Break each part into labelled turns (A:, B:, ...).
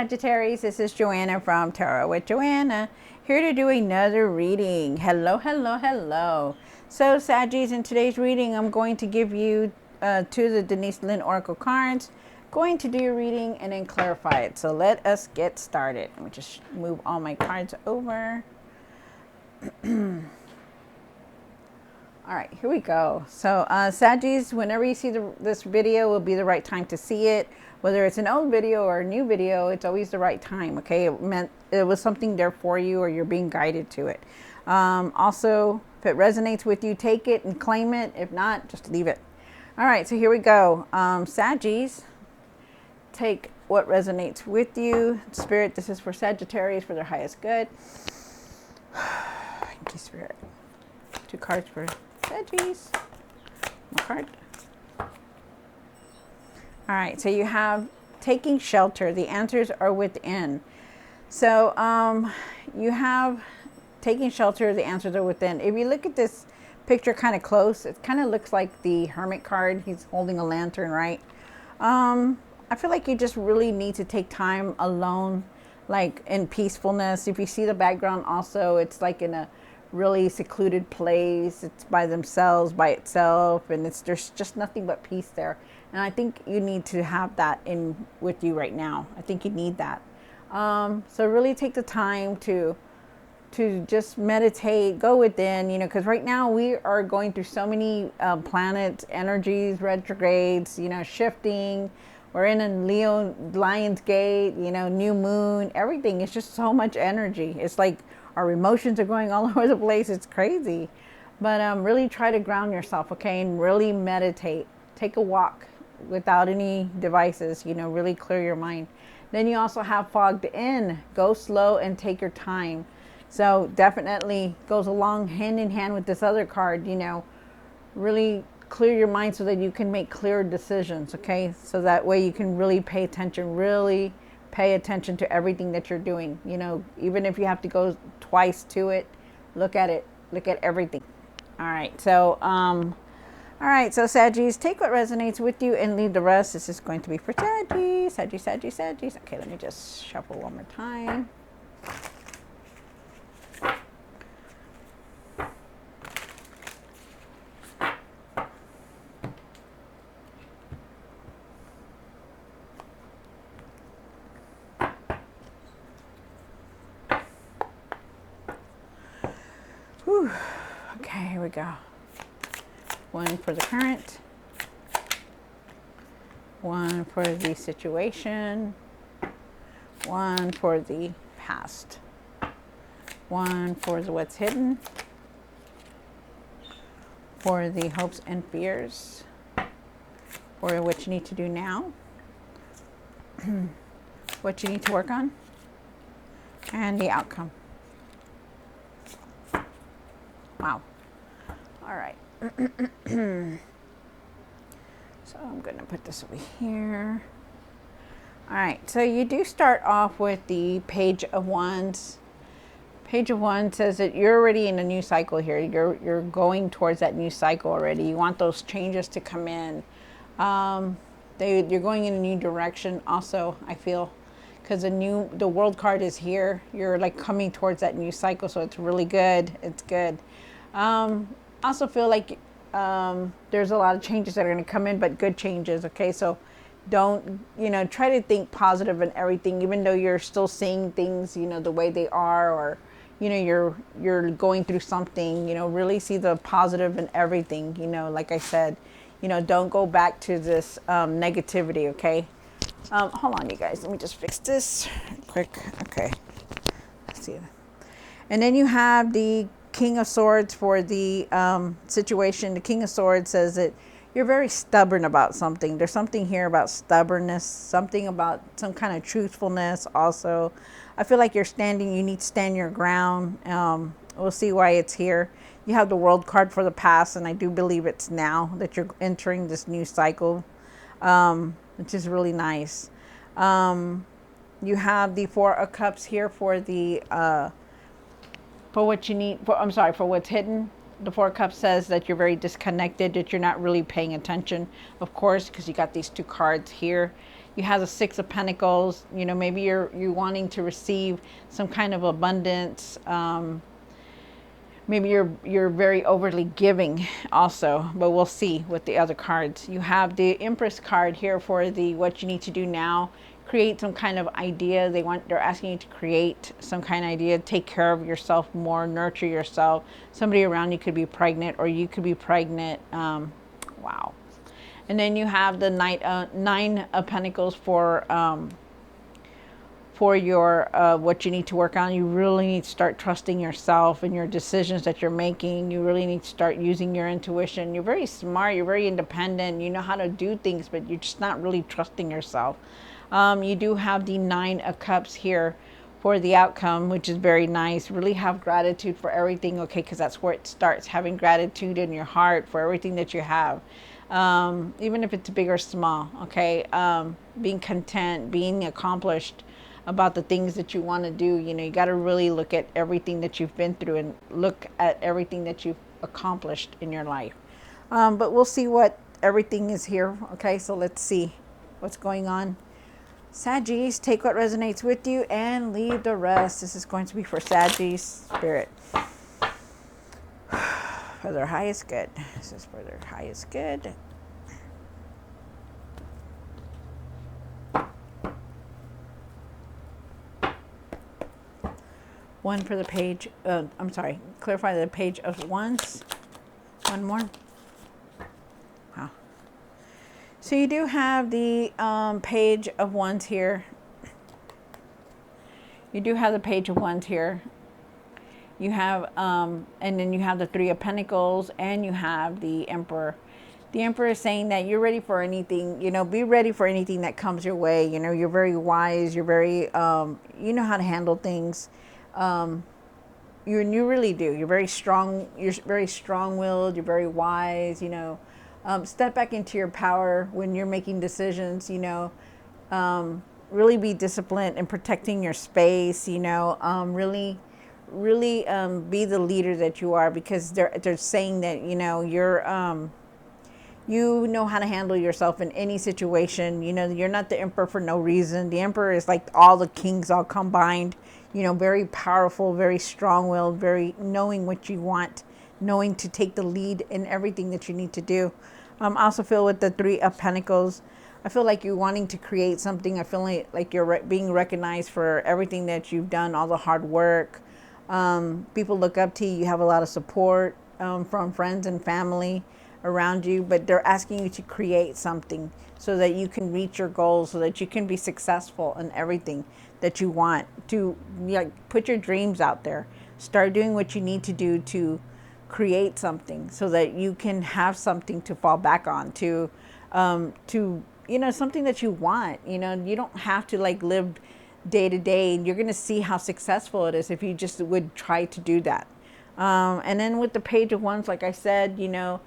A: Sagittarius, this is Joanna from Tarot with Joanna, here to do another reading. Hello, hello, hello. So Saggies, in today's reading, I'm going to give you to the Denise Lynn Oracle cards, going to do your reading and then clarify it. So let us get started. Let me just move all my cards over. All right, here we go. So Saggies, whenever you see this video, will be the right time to see it. Whether it's an old video or a new video, it's always the right time, okay? It was something there for you, or you're being guided to it. Also, if it resonates with you, take it and claim it. If not, just leave it. All right, so here we go. Saggies, take what resonates with you. Spirit, this is for Sagittarius for their highest good. Thank you, Spirit. 2 cards for Saggies. One card. All right, so you have taking shelter. The answers are within. So you have taking shelter. The answers are within. If you look at this picture kind of close, it kind of looks like the Hermit card. He's holding a lantern, right? I feel like you just really need to take time alone, like in peacefulness. If you see the background also, it's like in a really secluded place. It's by themselves, by itself, and there's just nothing but peace there. And I think you need to have that in with you right now. I think you need that. So really take the time to just meditate, go within, you know, because right now we are going through so many planets, energies, retrogrades, you know, shifting. We're in a Leo, Lion's Gate, you know, new moon, everything. It's just so much energy. It's like our emotions are going all over the place. It's crazy. But really try to ground yourself, okay, and really meditate. Take a walk without any devices, you know, really clear your mind. Then you also have fogged in. Go slow and take your time. So definitely goes along hand in hand with this other card, you know, really clear your mind so that you can make clear decisions, okay? So that way you can really pay attention, really pay attention to everything that you're doing. You know, even if you have to go twice to it, look at it, look at everything. All right, so all right, so Saggies, take what resonates with you and leave the rest. This is going to be for Saggies, Saggies, Saggies, Saggies. Okay, let me just shuffle one more time. Whew. Okay, here we go. One for the current, one for the situation, one for the past, one for the what's hidden, for the hopes and fears, for what you need to do now, what you need to work on, and the outcome. Wow. All right. So I'm going to put this over here. All right, so you do start off with the Page of Wands. Page of Wands says that you're already in a new cycle here. You're going towards that new cycle already. You want those changes to come in. You're going in a new direction also, I feel, because the World card is here. You're like coming towards that new cycle, so it's really good. It's good. Also feel like there's a lot of changes that are going to come in, but good changes, okay? So don't, you know, try to think positive and everything, even though you're still seeing things, you know, the way they are, or, you know, you're going through something, you know, really see the positive in everything, you know, like I said, you know, don't go back to this negativity, okay? Hold on, you guys, let me just fix this quick. Okay, let's see. And then you have the King of Swords for the situation. The King of Swords says that you're very stubborn about something. There's something here about stubbornness, something about some kind of truthfulness also. I feel like you need to stand your ground. We'll see why it's here. You have the World card for the past, and I do believe it's now that you're entering this new cycle, which is really nice. You have the Four of Cups here for the for what you need, for what's hidden. The Four of Cups says that you're very disconnected, that you're not really paying attention, of course, because you got these 2 cards here. You have the Six of Pentacles. You know, maybe you're wanting to receive some kind of abundance. Maybe you're very overly giving also, but we'll see with the other cards. You have the Empress card here for the what you need to do now. Create some kind of idea. They're asking you to create some kind of idea. Take care of yourself more, nurture yourself. Somebody around you could be pregnant, or you could be pregnant. Wow. And then you have the Nine of Pentacles for your what you need to work on. You really need to start trusting yourself and your decisions that you're making. You really need to start using your intuition. You're very smart. You're very independent. You know how to do things, but you're just not really trusting yourself. You do have the Nine of Cups here for the outcome, which is very nice. Really have gratitude for everything, okay, because that's where it starts, having gratitude in your heart for everything that you have. Even if it's big or small, okay. Being content, being accomplished about the things that you want to do. You know, you got to really look at everything that you've been through and look at everything that you've accomplished in your life. But we'll see what everything is here. Okay, so let's see what's going on. Saggies, take what resonates with you and leave the rest. This is going to be for Saggies spirit. For their highest good. This is for their highest good. One for the page, I'm sorry, clarify the Page of Wands. One more. Wow. So you do have the Page of Wands here. You do have the Page of Wands here. You have, and then you have the Three of Pentacles, and you have the Emperor. The Emperor is saying that you're ready for anything, you know, be ready for anything that comes your way. You know, you're very wise, you're very, you know how to handle things. You really do. You're very strong. You're very strong-willed. You're very wise. You know, step back into your power when you're making decisions. You know, really be disciplined in protecting your space. You know, really be the leader that you are, because they're saying that, you know, you know how to handle yourself in any situation. You know, you're not the Emperor for no reason. The Emperor is like all the kings all combined. You know, very powerful, very strong-willed, very knowing what you want, knowing to take the lead in everything that you need to do. I also feel with the Three of Pentacles, I feel like you're wanting to create something. I feel like you're being recognized for everything that you've done, all the hard work. People look up to you. You have a lot of support from friends and family around you, but they're asking you to create something so that you can reach your goals, so that you can be successful in everything that you want to. Put your dreams out there. Start doing what you need to do to create something so that you can have something to fall back on, to you know, something that you want. You know, you don't have to like live day to day, and you're going to see how successful it is if you just would try to do that. And then with the Page of Wands, like I said, you know,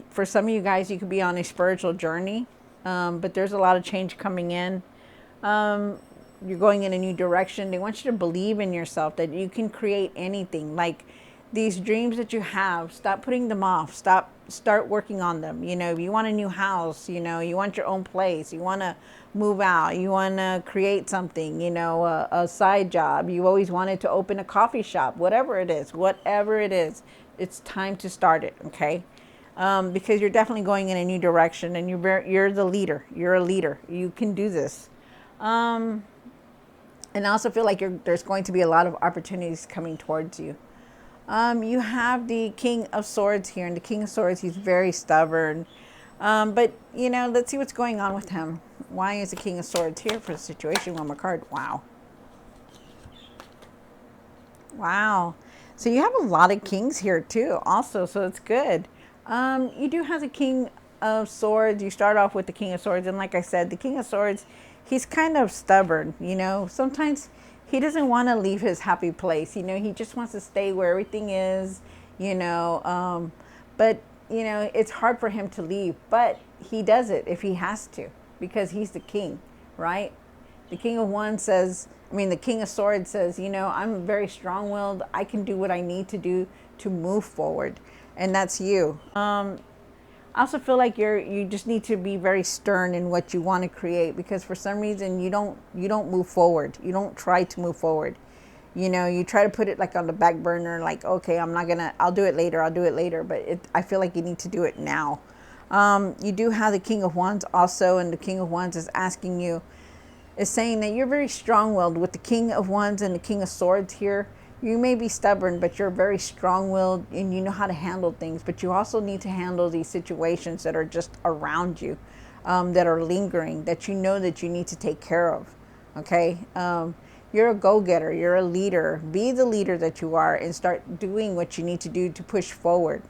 A: for some of you guys, you could be on a spiritual journey, but there's a lot of change coming in. You're going in a new direction. They want you to believe in yourself, that you can create anything. Like these dreams that you have, stop putting them off. Start working on them. You know, you want a new house, you know, you want your own place, you want to move out, you want to create something, you know, a side job. You always wanted to open a coffee shop, whatever it is, it's time to start it. Okay. Because you're definitely going in a new direction, and you're the leader. You're a leader. You can do this. And I also feel like there's going to be a lot of opportunities coming towards you. You have the King of Swords here, and the King of Swords, he's very stubborn. But, you know, let's see what's going on with him. Why is the King of Swords here for the situation? One more card. Wow. Wow. So you have a lot of kings here too also, so it's good. You do have the King of Swords. You start off with the King of Swords, and like I said, the King of Swords, he's kind of stubborn, you know. Sometimes he doesn't want to leave his happy place, you know. He just wants to stay where everything is, you know. But, you know, it's hard for him to leave, but he does it if he has to, because he's the king, right? The King of Wands says, the King of Swords says, you know, I'm very strong-willed. I can do what I need to do to move forward. And that's you. I also feel like you just need to be very stern in what you want to create, because for some reason you don't move forward. You don't try to move forward. You know, you try to put it like on the back burner, like, okay, I'll do it later, but I feel like you need to do it now. You do have the King of Wands also, and the King of Wands is asking you, is saying that you're very strong-willed. With the King of Wands and the King of Swords here, you may be stubborn, but you're very strong-willed and you know how to handle things. But you also need to handle these situations that are just around you, that are lingering, that you know that you need to take care of. Okay? You're a go-getter. You're a leader. Be the leader that you are and start doing what you need to do to push forward.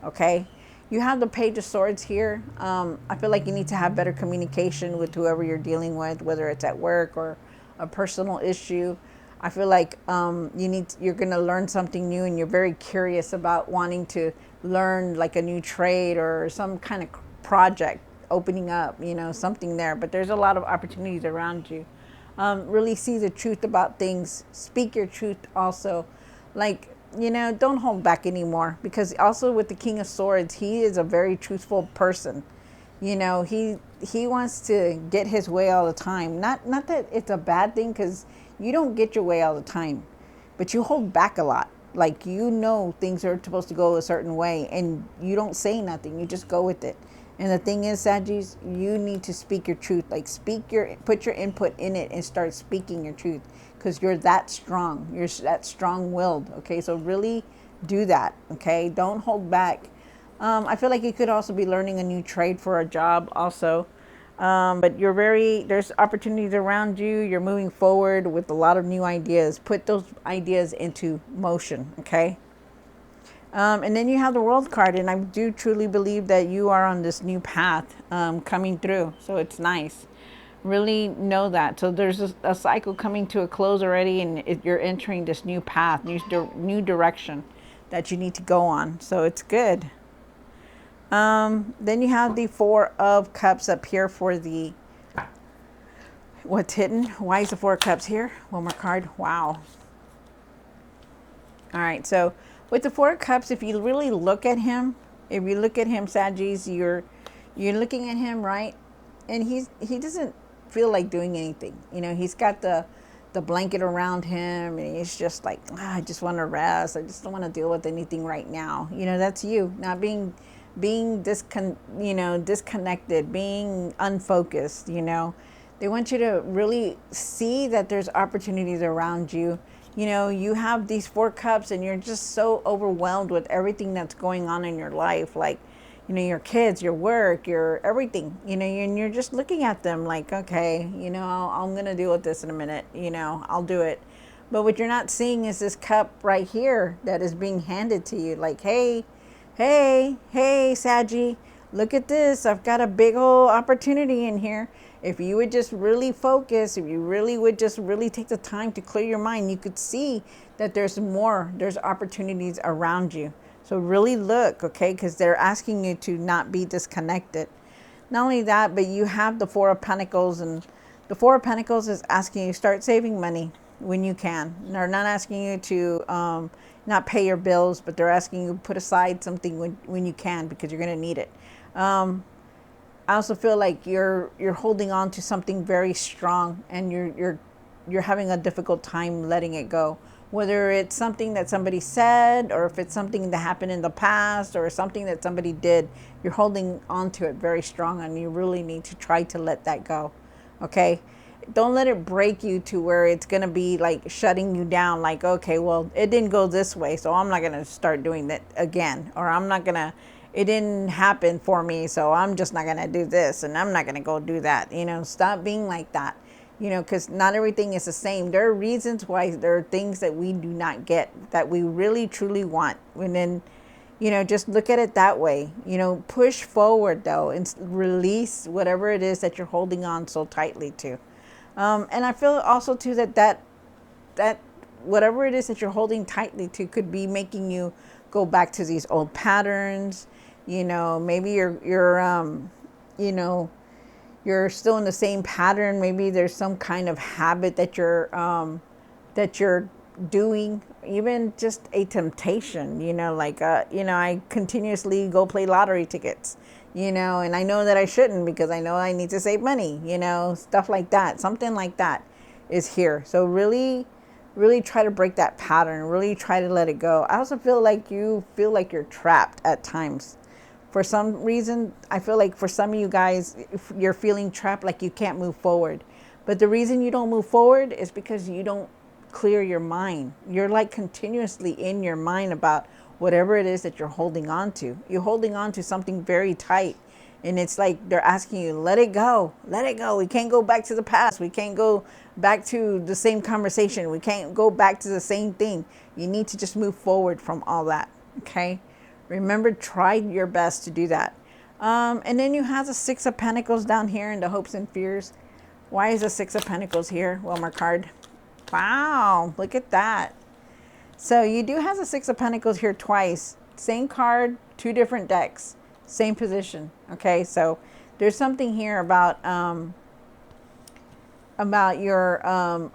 A: Okay? You have the Page of Swords here. I feel like you need to have better communication with whoever you're dealing with, whether it's at work or a personal issue. I feel like you're going to learn something new, and you're very curious about wanting to learn like a new trade or some kind of project opening up, you know, something there. But there's a lot of opportunities around you. Really see the truth about things. Speak your truth also. Like, you know, don't hold back anymore, because also with the King of Swords, he is a very truthful person. You know, he wants to get his way all the time. Not that it's a bad thing, because you don't get your way all the time, but you hold back a lot. Like, you know, things are supposed to go a certain way and you don't say nothing. You just go with it. And the thing is, Saggies, you need to speak your truth. Like, put your input in it and start speaking your truth, because you're that strong. You're that strong-willed. Okay, so really do that. Okay, don't hold back. I feel like you could also be learning a new trade for a job also. But there's opportunities around you. You're moving forward with a lot of new ideas. Put those ideas into motion. Okay. And then you have the World card, and I do truly believe that you are on this new path coming through. So it's nice. Really know that. So there's a cycle coming to a close already, and you're entering this new path, new direction that you need to go on. So it's good. Then you have the Four of Cups up here for the what's hidden. Why is the Four of Cups here? One more card. Wow. All right, so with the Four of Cups, if you really look at him, Saggies, you're looking at him, right? And he doesn't feel like doing anything. You know, he's got the blanket around him, and he's just like, I just want to rest. I just don't want to deal with anything right now. You know, that's you not being disconnected, being unfocused. You know, they want you to really see that there's opportunities around you. You know, you have these Four Cups, and you're just so overwhelmed with everything that's going on in your life. Like, you know, your kids, your work, your everything, you know, and you're just looking at them like, okay, you know, I'm going to deal with this in a minute. You know, I'll do it. But what you're not seeing is this cup right here that is being handed to you. Like, hey, Saggy, look at this. I've got a big old opportunity in here. If you would just really focus, if you really would just really take the time to clear your mind, you could see that there's opportunities around you. So really look, okay, because they're asking you to not be disconnected. Not only that, but you have the Four of Pentacles, and the Four of Pentacles is asking you to start saving money when you can. They're not asking you to not pay your bills, but they're asking you to put aside something when you can, because you're going to need it. I also feel like you're holding on to something very strong, and you're having a difficult time letting it go. Whether it's something that somebody said, or if it's something that happened in the past, or something that somebody did, you're holding on to it very strong, and you really need to try to let that go. Okay? Don't let it break you to where it's going to be like shutting you down. Like, okay, well, it didn't go this way, so I'm not going to start doing that again. Or it didn't happen for me, so I'm just not going to do this, and I'm not going to go do that. You know, stop being like that. You know, because not everything is the same. There are reasons why there are things that we do not get that we really truly want. And then, you know, just look at it that way. You know, push forward though, and release whatever it is that you're holding on so tightly to. And I feel also too that whatever it is that you're holding tightly to could be making you go back to these old patterns. You know, maybe you're still in the same pattern. Maybe there's some kind of habit that you're doing, even just a temptation, you know, like, I continuously go play lottery tickets. you know, and I know that I shouldn't because I know I need to save money, you know, stuff like that. Something like that is here. So really, really try to break that pattern. Really try to let it go. I also feel like you feel like you're trapped at times. For some reason, I feel like for some of you guys, you're feeling trapped, like you can't move forward. But the reason you don't move forward is because you don't clear your mind. You're like continuously in your mind about whatever it is that you're holding on to. You're holding on to something very tight. And it's like they're asking you, let it go, let it go. We can't go back to the past. We can't go back to the same conversation. We can't go back to the same thing. You need to just move forward from all that, okay? Remember, try your best to do that. And then you have the Six of Pentacles down here in the hopes and fears. Why is the Six of Pentacles here? One more card. Wow, look at that. So you do have the Six of Pentacles here twice. Same card, two different decks, same position. Okay, so there's something here about your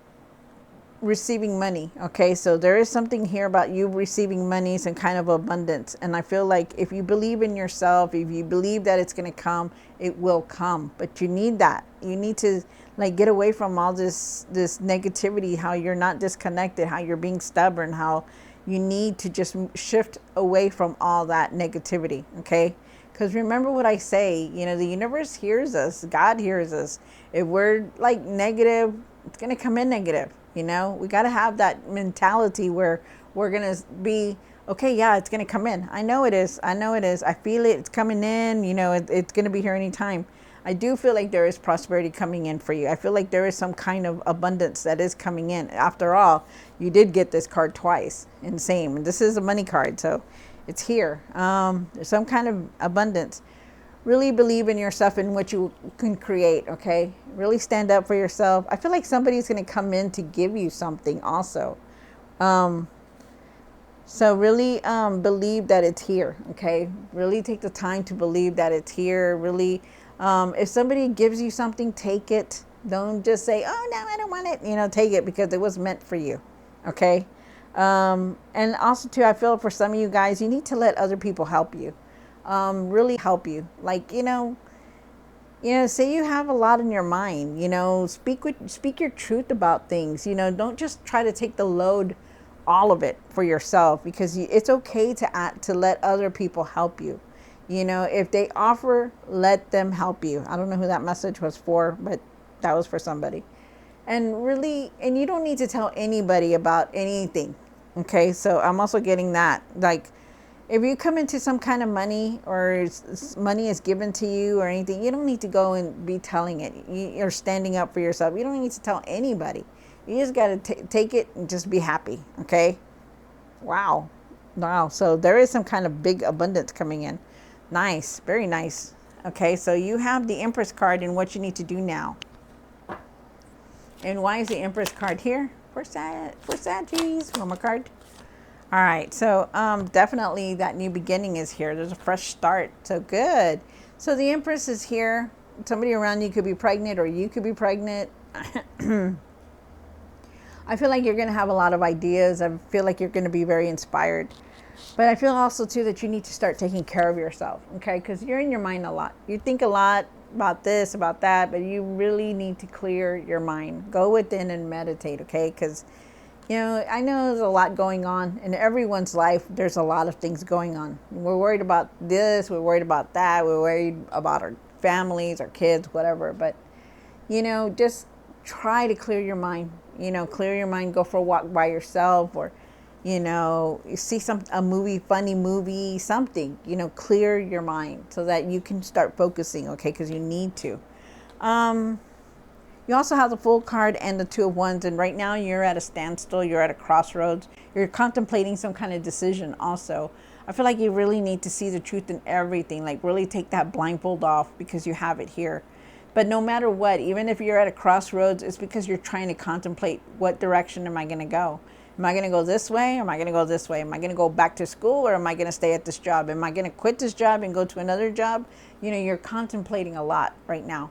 A: receiving money. Okay, so there is something here about you receiving money, some kind of abundance. And I feel like if you believe in yourself, if you believe that it's going to come, it will come. But you need that. You need to like get away from all this negativity, how you're not disconnected, how you're being stubborn, how you need to just shift away from all that negativity. Okay, because remember what I say, you know, the universe hears us, God hears us. If we're like negative, it's going to come in negative. You know, we got to have that mentality where we're going to be, okay, yeah, it's going to come in. I know it is. I know it is. I feel it. It's coming in. You know, it's going to be here anytime. I do feel like there is prosperity coming in for you. I feel like there is some kind of abundance that is coming in. After all, you did get this card twice in the same. And this is a money card, so it's here. There's some kind of abundance. Really believe in yourself and what you can create, okay? Really stand up for yourself. I feel like somebody's going to come in to give you something also. So really believe that it's here, okay? Really take the time to believe that it's here. Really, if somebody gives you something, take it. Don't just say, oh, no, I don't want it. You know, take it because it was meant for you, okay? And also, too, I feel for some of you guys, you need to let other people help you. Really help you. Like, you know, say you have a lot in your mind, you know, speak your truth about things, you know, don't just try to take the load, all of it for yourself, because it's okay to let other people help you. You know, if they offer, let them help you. I don't know who that message was for, but that was for somebody. And really, and you don't need to tell anybody about anything. Okay. So I'm also getting that, like, if you come into some kind of money or money is given to you or anything, you don't need to go and be telling it. You're standing up for yourself. You don't need to tell anybody. You just got to take it and just be happy. Okay. Wow. Wow. So there is some kind of big abundance coming in. Nice. Very nice. Okay. So you have the Empress card and what you need to do now. And why is the Empress card here? For Saggies. One more card. All right, so definitely that new beginning is here. There's a fresh start. So good. So the Empress is here. Somebody around you could be pregnant or you could be pregnant. I feel like you're going to have a lot of ideas. I feel like you're going to be very inspired. But I feel also, too, that you need to start taking care of yourself, okay? Because you're in your mind a lot. You think a lot about this, about that, but you really need to clear your mind. Go within and meditate, okay? Because you know, I know there's a lot going on in everyone's life. There's a lot of things going on. We're worried about this. We're worried about that. We're worried about our families, our kids, whatever. But, you know, just try to clear your mind. You know, clear your mind. Go for a walk by yourself or, you know, see a movie, funny movie, something. You know, clear your mind so that you can start focusing, okay, because you need to. You also have the Fool card and the Two of Wands, and right now you're at a standstill, you're at a crossroads, you're contemplating some kind of decision also. I feel like you really need to see the truth in everything, like really take that blindfold off because you have it here. But no matter what, even if you're at a crossroads, it's because you're trying to contemplate what direction am I going to go? Am I going to go this way? Or am I going to go this way? Am I going to go back to school or am I going to stay at this job? Am I going to quit this job and go to another job? You know, you're contemplating a lot right now.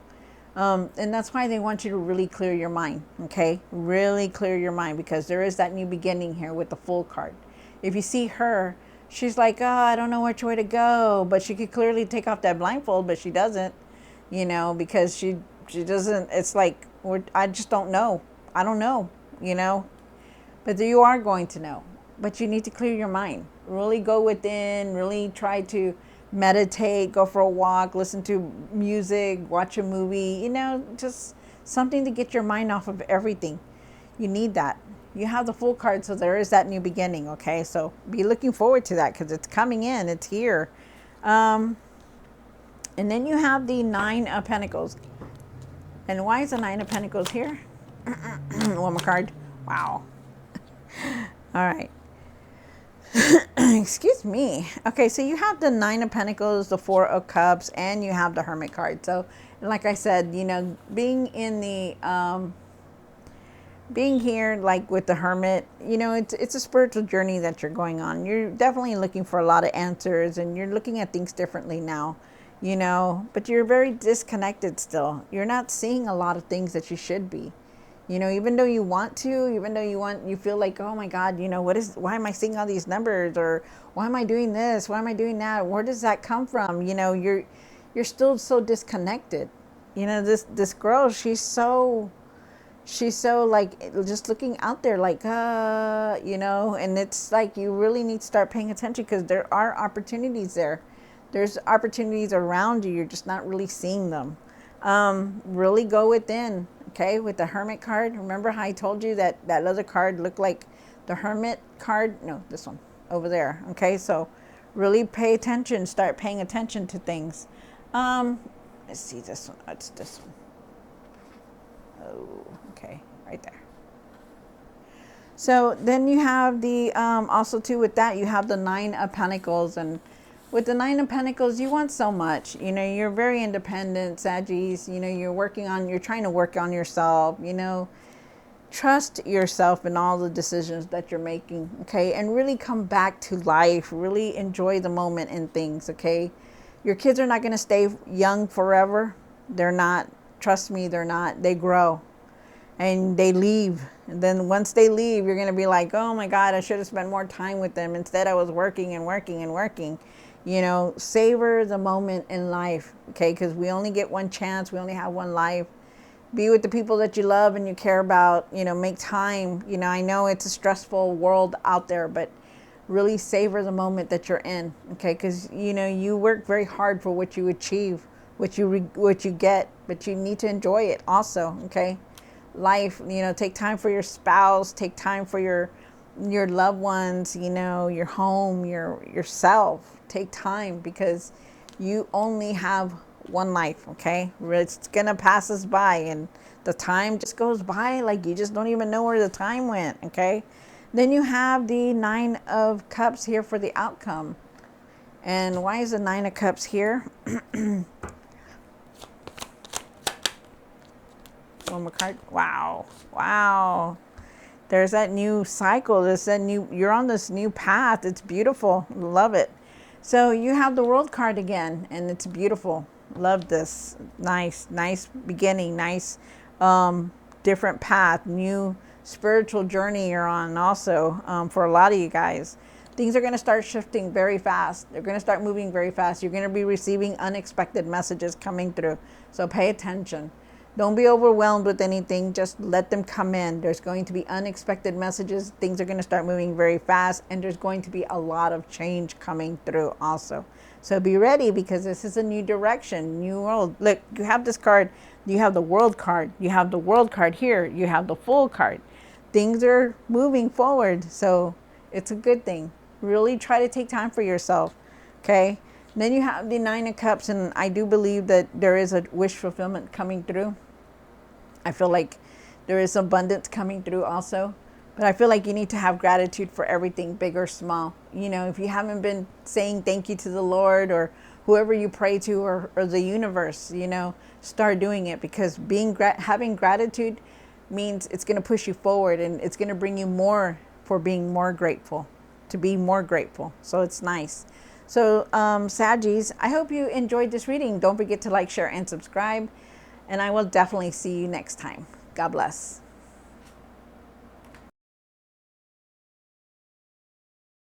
A: And that's why they want you to really clear your mind, okay? Really clear your mind because there is that new beginning here with the Fool card. If you see her, she's like, oh, I don't know which way to go, but she could clearly take off that blindfold, but she doesn't, you know, because she doesn't. It's like, I just don't know. I don't know, you know, but you are going to know. But you need to clear your mind. Really go within. Really try to meditate. Go for a walk. Listen to music. Watch a movie. You know, just something to get your mind off of everything. You need that. You have the Fool card, so there is that new beginning, okay? So be looking forward to that because it's coming in. It's here. And then you have the Nine of Pentacles. And why is the Nine of Pentacles here? One more card. Wow. All right. Excuse me. Okay, so you have the Nine of Pentacles, the Four of Cups, and you have the Hermit card. So, like I said, you know, being in the... being here like with the Hermit, you know, it's a spiritual journey that you're going on. You're definitely looking for a lot of answers, and you're looking at things differently now, you know, but you're very disconnected still. You're not seeing a lot of things that you should be, you know, even though you want to, even though you feel like, oh my God, you know, why am I seeing all these numbers, or why am I doing this? Why am I doing that? Where does that come from? You know, you're still so disconnected. You know, this girl, she's so like just looking out there like, you know, and it's like you really need to start paying attention because there are opportunities there. There's opportunities around you. You're just not really seeing them. Really go within, okay, with the Hermit card. Remember how I told you that other card looked like the Hermit card? No, this one over there. Okay, so really pay attention. Start paying attention to things. Let's see this one. It's this one. Oh, okay, right there. So then you have the, also too with that, you have the Nine of Pentacles. And with the Nine of Pentacles, you want so much. You know, you're very independent, Saggies. You know, you're trying to work on yourself, you know. Trust yourself in all the decisions that you're making, okay? And really come back to life. Really enjoy the moment in things, okay? Your kids are not going to stay young forever. They're not. Trust me, they're not. They grow and they leave. And then once they leave, you're going to be like, oh my God, I should have spent more time with them. Instead, I was working and working and working. You know, savor the moment in life, okay? Because we only get one chance. We only have one life. Be with the people that you love and you care about. You know, make time. You know, I know it's a stressful world out there, but really savor the moment that you're in, okay? Because, you know, you work very hard for what you achieve, what you get, but you need to enjoy it also, okay? Life, you know, take time for your spouse, take time for your loved ones, you know, your home, yourself. Take time because you only have one life, okay? It's gonna pass us by, and the time just goes by like you just don't even know where the time went, okay? Then you have the Nine of Cups here for the outcome. And why is the Nine of Cups here? One more card. Wow. Wow. There's that new cycle. You're on this new path. It's beautiful. Love it. So you have the World card again, and it's beautiful. Love this. Nice beginning. Nice, different path. New spiritual journey you're on also, for a lot of you guys. Things are going to start shifting very fast. They're going to start moving very fast. You're going to be receiving unexpected messages coming through. So pay attention. Don't be overwhelmed with anything. Just let them come in. There's going to be unexpected messages. Things are going to start moving very fast. And there's going to be a lot of change coming through also. So be ready because this is a new direction, new world. Look, you have this card. You have the World card. You have the World card here. You have the Fool card. Things are moving forward. So it's a good thing. Really try to take time for yourself. Okay. Then you have the Nine of Cups, and I do believe that there is a wish fulfillment coming through. I feel like there is abundance coming through also. But I feel like you need to have gratitude for everything, big or small. You know, if you haven't been saying thank you to the Lord or whoever you pray to or the universe, you know, start doing it because having gratitude means it's going to push you forward and it's going to bring you more for being more grateful, to be more grateful. So it's nice. So, Saggies, I hope you enjoyed this reading. Don't forget to like, share, and subscribe. And I will definitely see you next time. God bless.